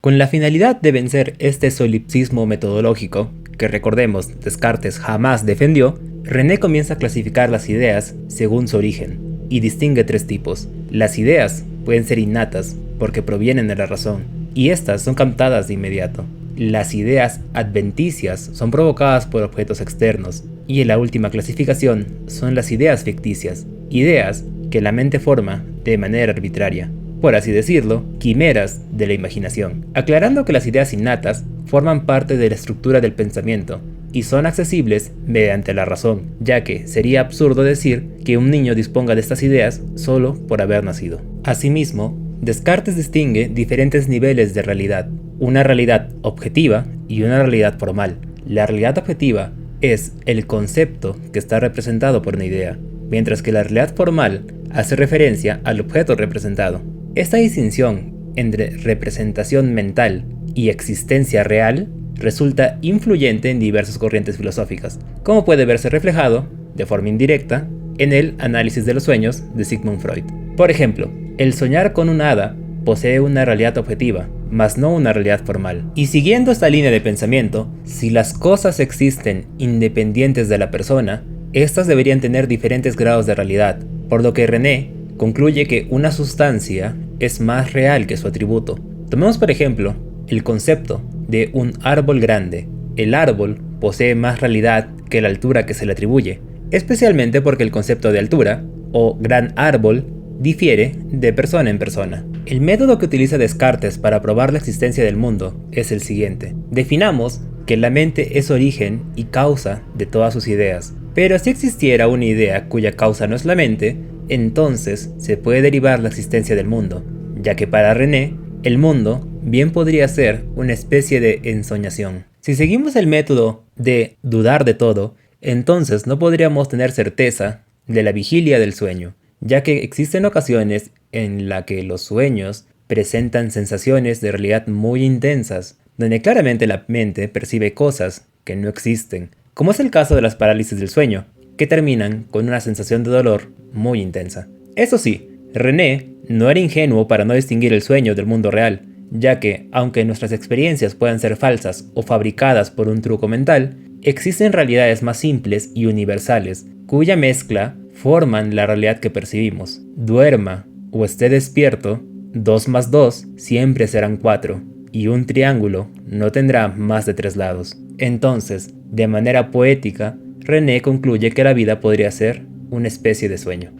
Con la finalidad de vencer este solipsismo metodológico, que recordemos Descartes jamás defendió, René comienza a clasificar las ideas según su origen, y distingue tres tipos. Las ideas pueden ser innatas, porque provienen de la razón, y estas son captadas de inmediato. Las ideas adventicias son provocadas por objetos externos, y en la última clasificación son las ideas ficticias, ideas que la mente forma de manera arbitraria, por así decirlo, quimeras de la imaginación. Aclarando que las ideas innatas forman parte de la estructura del pensamiento y son accesibles mediante la razón, ya que sería absurdo decir que un niño disponga de estas ideas solo por haber nacido. Asimismo, Descartes distingue diferentes niveles de realidad, una realidad objetiva y una realidad formal. La realidad objetiva es el concepto que está representado por una idea, mientras que la realidad formal hace referencia al objeto representado. Esta distinción entre representación mental y existencia real resulta influyente en diversas corrientes filosóficas, como puede verse reflejado, de forma indirecta, en el análisis de los sueños de Sigmund Freud. Por ejemplo, el soñar con un hada posee una realidad objetiva, mas no una realidad formal. Y siguiendo esta línea de pensamiento, si las cosas existen independientes de la persona, estas deberían tener diferentes grados de realidad, por lo que René concluye que una sustancia es más real que su atributo. Tomemos por ejemplo el concepto de un árbol grande. El árbol posee más realidad que la altura que se le atribuye, especialmente porque el concepto de altura, o gran árbol, difiere de persona en persona. El método que utiliza Descartes para probar la existencia del mundo es el siguiente. Definamos que la mente es origen y causa de todas sus ideas, pero si existiera una idea cuya causa no es la mente, entonces se puede derivar la existencia del mundo, ya que para René, el mundo bien podría ser una especie de ensoñación. Si seguimos el método de dudar de todo, entonces no podríamos tener certeza de la vigilia del sueño, ya que existen ocasiones en las que los sueños presentan sensaciones de realidad muy intensas, donde claramente la mente percibe cosas que no existen, como es el caso de las parálisis del sueño, que terminan con una sensación de dolor muy intensa. Eso sí, René no era ingenuo para no distinguir el sueño del mundo real, ya que, aunque nuestras experiencias puedan ser falsas o fabricadas por un truco mental, existen realidades más simples y universales, cuya mezcla forman la realidad que percibimos. Duerma o esté despierto, 2 más 2 siempre serán 4, y un triángulo no tendrá más de 3 lados. Entonces, de manera poética, René concluye que la vida podría ser una especie de sueño.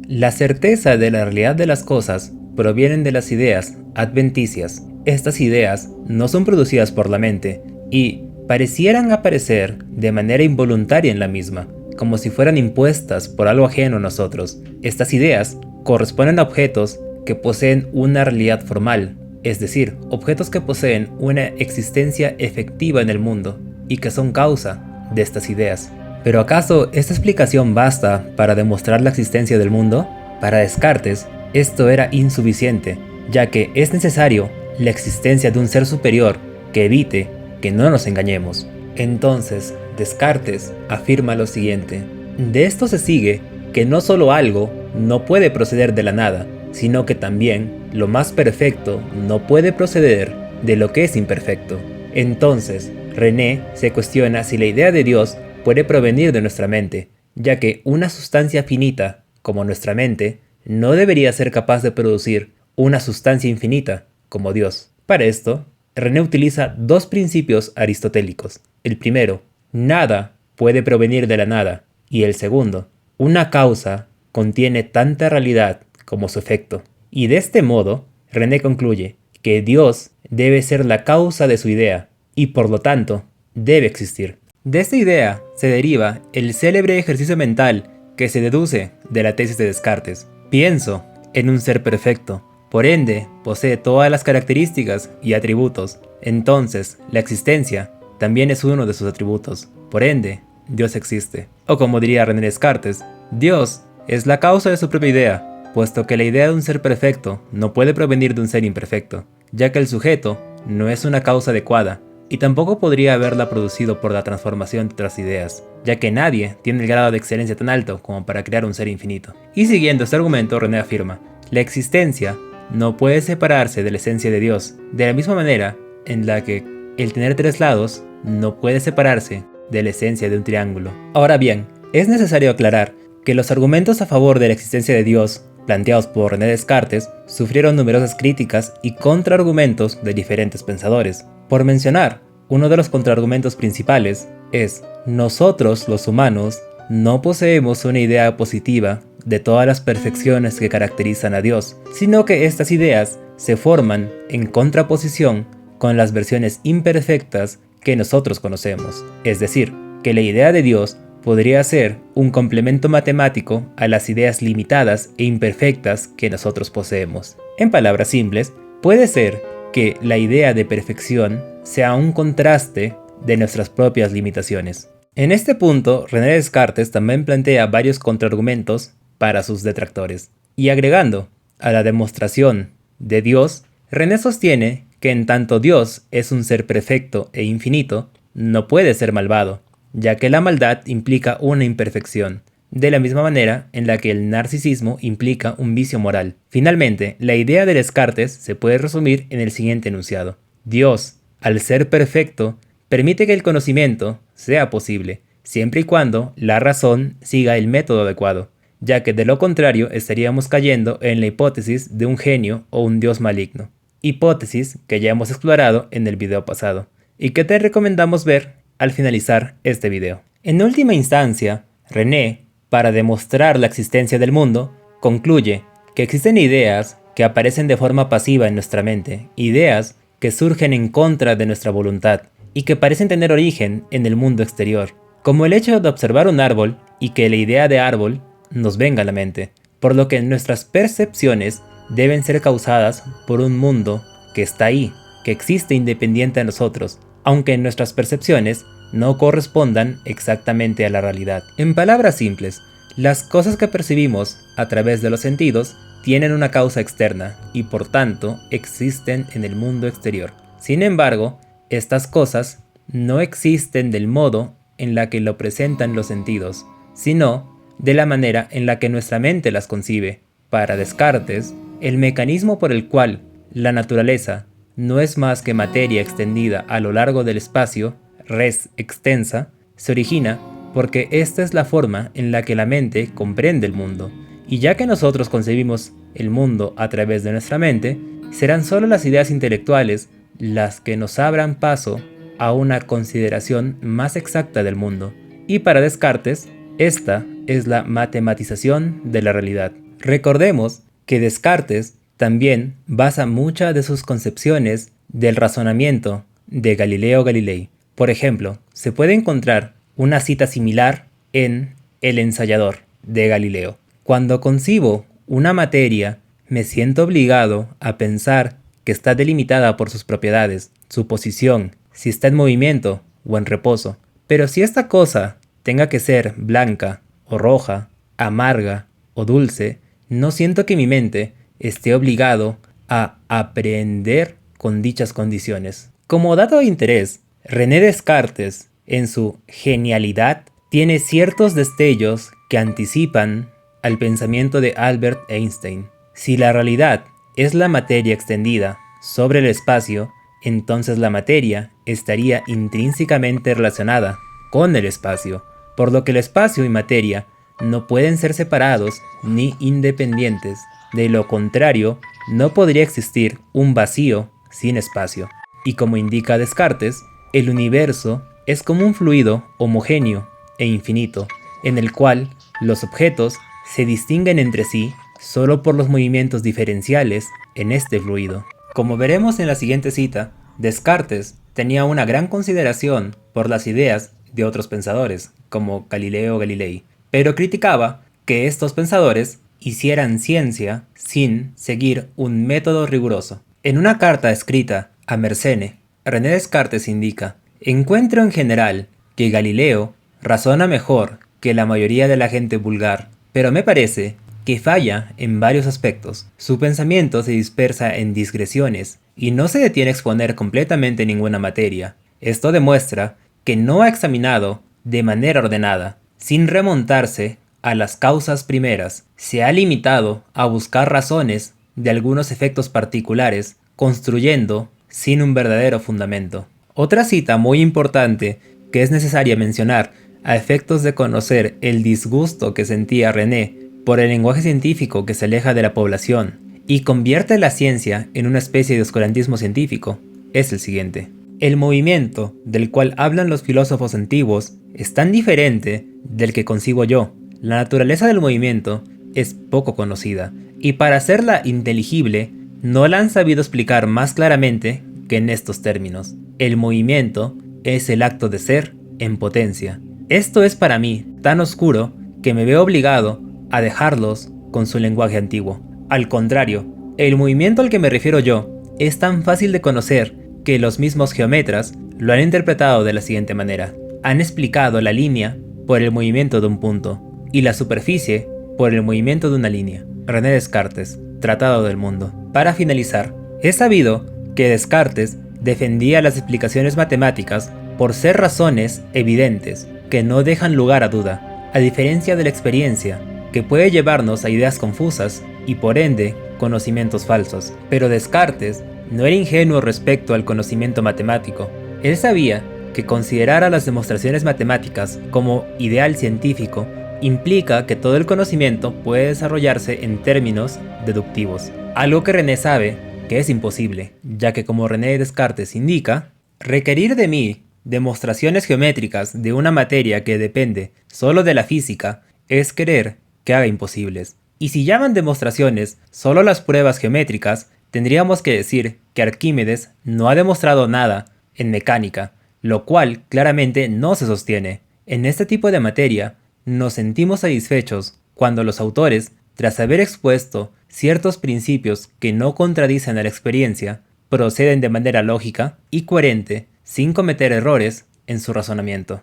La certeza de la realidad de las cosas provienen de las ideas adventicias. Estas ideas no son producidas por la mente y parecieran aparecer de manera involuntaria en la misma, como si fueran impuestas por algo ajeno a nosotros. Estas ideas corresponden a objetos que poseen una realidad formal, es decir, objetos que poseen una existencia efectiva en el mundo y que son causa de estas ideas. ¿Pero acaso esta explicación basta para demostrar la existencia del mundo? Para Descartes, esto era insuficiente, ya que es necesario la existencia de un ser superior que evite que no nos engañemos. Entonces, Descartes afirma lo siguiente: de esto se sigue que no solo algo no puede proceder de la nada, sino que también lo más perfecto no puede proceder de lo que es imperfecto. Entonces, René se cuestiona si la idea de Dios puede provenir de nuestra mente, ya que una sustancia finita, como nuestra mente, no debería ser capaz de producir una sustancia infinita, como Dios. Para esto, René utiliza dos principios aristotélicos. El primero, nada puede provenir de la nada, y el segundo, una causa contiene tanta realidad como su efecto. Y de este modo, René concluye que Dios debe ser la causa de su idea, y por lo tanto, debe existir. De esta idea se deriva el célebre ejercicio mental que se deduce de la tesis de Descartes. Pienso en un ser perfecto, por ende posee todas las características y atributos. Entonces, la existencia también es uno de sus atributos. Por ende, Dios existe. O como diría René Descartes, Dios es la causa de su propia idea, puesto que la idea de un ser perfecto no puede provenir de un ser imperfecto, ya que el sujeto no es una causa adecuada, y tampoco podría haberla producido por la transformación de otras ideas, ya que nadie tiene el grado de excelencia tan alto como para crear un ser infinito. Y siguiendo este argumento, René afirma: la existencia no puede separarse de la esencia de Dios, de la misma manera en la que el tener tres lados no puede separarse de la esencia de un triángulo. Ahora bien, es necesario aclarar que los argumentos a favor de la existencia de Dios, planteados por René Descartes, sufrieron numerosas críticas y contraargumentos de diferentes pensadores. Por mencionar, uno de los contraargumentos principales es: nosotros, los humanos, no poseemos una idea positiva de todas las perfecciones que caracterizan a Dios, sino que estas ideas se forman en contraposición con las versiones imperfectas que nosotros conocemos. Es decir, que la idea de Dios podría ser un complemento matemático a las ideas limitadas e imperfectas que nosotros poseemos. En palabras simples, puede ser que la idea de perfección sea un contraste de nuestras propias limitaciones. En este punto, René Descartes también plantea varios contraargumentos para sus detractores. Y agregando a la demostración de Dios, René sostiene que en tanto Dios es un ser perfecto e infinito, no puede ser malvado, ya que la maldad implica una imperfección, de la misma manera en la que el narcisismo implica un vicio moral. Finalmente, la idea de Descartes se puede resumir en el siguiente enunciado: Dios, al ser perfecto, permite que el conocimiento sea posible, siempre y cuando la razón siga el método adecuado, ya que de lo contrario estaríamos cayendo en la hipótesis de un genio o un dios maligno, hipótesis que ya hemos explorado en el video pasado, y que te recomendamos ver al finalizar este video. En última instancia, René, para demostrar la existencia del mundo, concluye que existen ideas que aparecen de forma pasiva en nuestra mente, ideas que surgen en contra de nuestra voluntad y que parecen tener origen en el mundo exterior, como el hecho de observar un árbol y que la idea de árbol nos venga a la mente, por lo que nuestras percepciones deben ser causadas por un mundo que está ahí, que existe independiente de nosotros, aunque nuestras percepciones no correspondan exactamente a la realidad. En palabras simples, las cosas que percibimos a través de los sentidos tienen una causa externa y por tanto existen en el mundo exterior. Sin embargo, estas cosas no existen del modo en la que lo presentan los sentidos, sino de la manera en la que nuestra mente las concibe. Para Descartes, el mecanismo por el cual la naturaleza no es más que materia extendida a lo largo del espacio, res extensa, se origina porque esta es la forma en la que la mente comprende el mundo. Y ya que nosotros concebimos el mundo a través de nuestra mente, serán solo las ideas intelectuales las que nos abran paso a una consideración más exacta del mundo. Y para Descartes, esta es la matematización de la realidad. Recordemos que Descartes también basa muchas de sus concepciones del razonamiento de Galileo Galilei. Por ejemplo, se puede encontrar una cita similar en El ensayador de Galileo. Cuando concibo una materia, me siento obligado a pensar que está delimitada por sus propiedades, su posición, si está en movimiento o en reposo. Pero si esta cosa tenga que ser blanca o roja, amarga o dulce, no siento que mi mente esté obligado a aprender con dichas condiciones. Como dato de interés, René Descartes, en su genialidad, tiene ciertos destellos que anticipan al pensamiento de Albert Einstein. Si la realidad es la materia extendida sobre el espacio, entonces la materia estaría intrínsecamente relacionada con el espacio, por lo que el espacio y materia no pueden ser separados ni independientes. De lo contrario, no podría existir un vacío sin espacio. Y como indica Descartes, el universo es como un fluido homogéneo e infinito, en el cual los objetos se distinguen entre sí solo por los movimientos diferenciales en este fluido. Como veremos en la siguiente cita, Descartes tenía una gran consideración por las ideas de otros pensadores, como Galileo Galilei, pero criticaba que estos pensadores hicieran ciencia sin seguir un método riguroso. En una carta escrita a Mersenne, René Descartes indica: encuentro en general que Galileo razona mejor que la mayoría de la gente vulgar, pero me parece que falla en varios aspectos. Su pensamiento se dispersa en digresiones y no se detiene a exponer completamente ninguna materia. Esto demuestra que no ha examinado de manera ordenada, sin remontarse a las causas primeras. Se ha limitado a buscar razones de algunos efectos particulares, construyendo sin un verdadero fundamento. Otra cita muy importante que es necesaria mencionar a efectos de conocer el disgusto que sentía René por el lenguaje científico que se aleja de la población y convierte la ciencia en una especie de oscurantismo científico, es el siguiente. El movimiento del cual hablan los filósofos antiguos es tan diferente del que concibo yo. La naturaleza del movimiento es poco conocida, y para hacerla inteligible, no la han sabido explicar más claramente que en estos términos. El movimiento es el acto de ser en potencia. Esto es para mí tan oscuro que me veo obligado a dejarlos con su lenguaje antiguo. Al contrario, el movimiento al que me refiero yo es tan fácil de conocer que los mismos geómetras lo han interpretado de la siguiente manera. Han explicado la línea por el movimiento de un punto y la superficie por el movimiento de una línea. René Descartes, Tratado del Mundo. Para finalizar, es sabido que Descartes defendía las explicaciones matemáticas por ser razones evidentes que no dejan lugar a duda, a diferencia de la experiencia, que puede llevarnos a ideas confusas y por ende conocimientos falsos. Pero Descartes no era ingenuo respecto al conocimiento matemático. Él sabía que considerar a las demostraciones matemáticas como ideal científico implica que todo el conocimiento puede desarrollarse en términos deductivos, algo que René sabe que es imposible, ya que como René Descartes indica, requerir de mí demostraciones geométricas de una materia que depende solo de la física es querer que haga imposibles. Y si llaman demostraciones solo las pruebas geométricas, tendríamos que decir que Arquímedes no ha demostrado nada en mecánica, lo cual claramente no se sostiene. En este tipo de materia, nos sentimos satisfechos cuando los autores, tras haber expuesto ciertos principios que no contradicen a la experiencia, proceden de manera lógica y coherente, sin cometer errores en su razonamiento.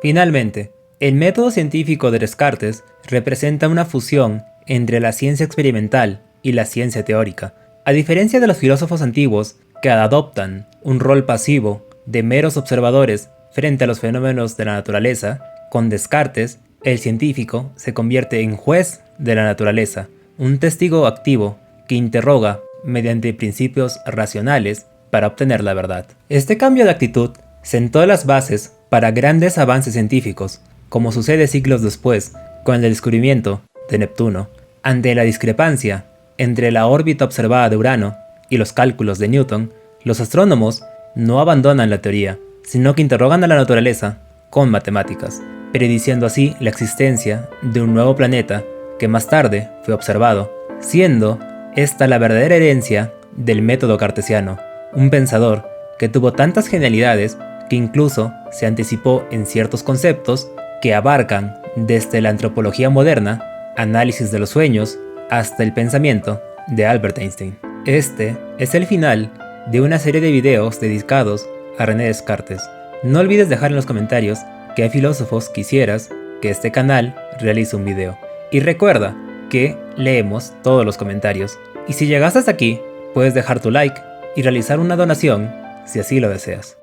Finalmente, el método científico de Descartes representa una fusión entre la ciencia experimental y la ciencia teórica. A diferencia de los filósofos antiguos que adoptan un rol pasivo de meros observadores frente a los fenómenos de la naturaleza, con Descartes, el científico se convierte en juez de la naturaleza, un testigo activo que interroga mediante principios racionales para obtener la verdad. Este cambio de actitud sentó las bases para grandes avances científicos, como sucede siglos después con el descubrimiento de Neptuno. Ante la discrepancia entre la órbita observada de Urano y los cálculos de Newton, los astrónomos no abandonan la teoría, sino que interrogan a la naturaleza con matemáticas, prediciendo así la existencia de un nuevo planeta que más tarde fue observado, siendo esta la verdadera herencia del método cartesiano, un pensador que tuvo tantas genialidades que incluso se anticipó en ciertos conceptos que abarcan desde la antropología moderna, análisis de los sueños, hasta el pensamiento de Albert Einstein. Este es el final de una serie de videos dedicados a René Descartes. No olvides dejar en los comentarios qué filósofos quisieras que este canal realice un video. Y recuerda que leemos todos los comentarios. Y si llegaste hasta aquí, puedes dejar tu like y realizar una donación si así lo deseas.